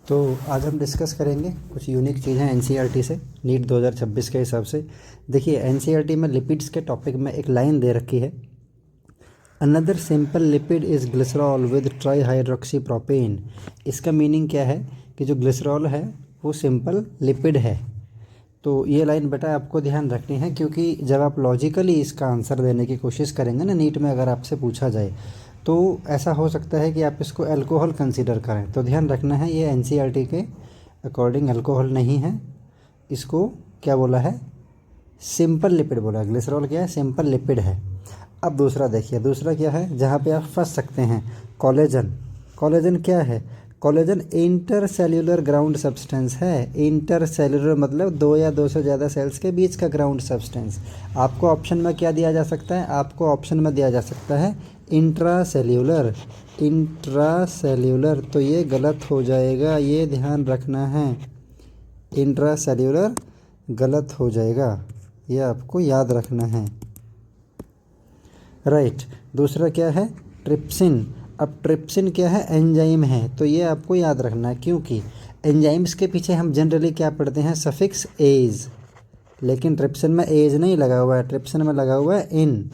तो आज हम डिस्कस करेंगे कुछ यूनिक चीज़ें एनसीईआरटी से नीट 2026 के हिसाब से। देखिए एनसीईआरटी में लिपिड्स के टॉपिक में एक लाइन दे रखी है, another simple lipid is glycerol with try hydroxy propane. इसका मीनिंग क्या है कि जो ग्लिसरॉल है वो सिंपल लिपिड है। तो ये लाइन बेटा आपको ध्यान रखनी है, क्योंकि जब आप लॉजिकली इसका आंसर देने की कोशिश करेंगे ना नीट में, अगर आपसे पूछा जाए तो ऐसा हो सकता है कि आप इसको अल्कोहल कंसीडर करें। तो ध्यान रखना है, ये एनसीईआरटी के अकॉर्डिंग अल्कोहल नहीं है, इसको क्या बोला है, सिंपल लिपिड बोला है। ग्लिसरॉल क्या है, सिंपल लिपिड है। अब दूसरा देखिए, दूसरा क्या है जहाँ पे आप फंस सकते हैं, कोलेजन। कोलेजन क्या है, कोलेजन इंटरसेल्यूलर ग्राउंड सब्सटेंस है। इंटरसेल्यूलर मतलब दो या दो से ज़्यादा सेल्स के बीच का ग्राउंड सब्सटेंस। आपको ऑप्शन में क्या दिया जा सकता है, आपको ऑप्शन में दिया जा सकता है इंट्रासेल्यूलर। इंट्रासेल्यूलर तो ये गलत हो जाएगा, ये ध्यान रखना है, इंट्रासेल्यूलर गलत हो जाएगा, ये आपको याद रखना है। राइट। दूसरा क्या है, ट्रिप्सिन। अब ट्रिप्सिन क्या है, एंजाइम है, तो ये आपको याद रखना है, क्योंकि एंजाइम्स के पीछे हम जनरली क्या पढ़ते हैं, सफिक्स एज, लेकिन ट्रिप्सिन में एज नहीं लगा हुआ है, ट्रिप्सिन में लगा हुआ है इन।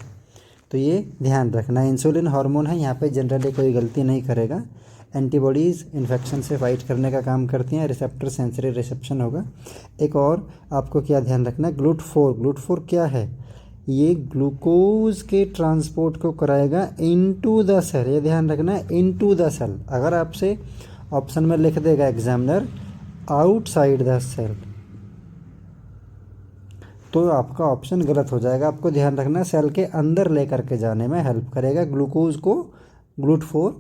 तो ये ध्यान रखना। इंसुलिन हार्मोन है, यहाँ पे जनरली कोई गलती नहीं करेगा। एंटीबॉडीज़ इन्फेक्शन से फाइट करने का काम करती हैं, रिसेप्टर सेंसरी रिसेप्शन होगा। एक और आपको क्या ध्यान रखना है, ग्लूट4। ग्लूट4 क्या है, ये ग्लूकोज के ट्रांसपोर्ट को कराएगा इनटू द सेल, ये ध्यान रखना है, इनटू द सेल। अगर आपसे ऑप्शन में लिख देगा एग्जामिनर आउटसाइड द सेल, तो आपका ऑप्शन गलत हो जाएगा। आपको ध्यान रखना है, सेल के अंदर लेकर के जाने में हेल्प करेगा ग्लूकोज को ग्लूट4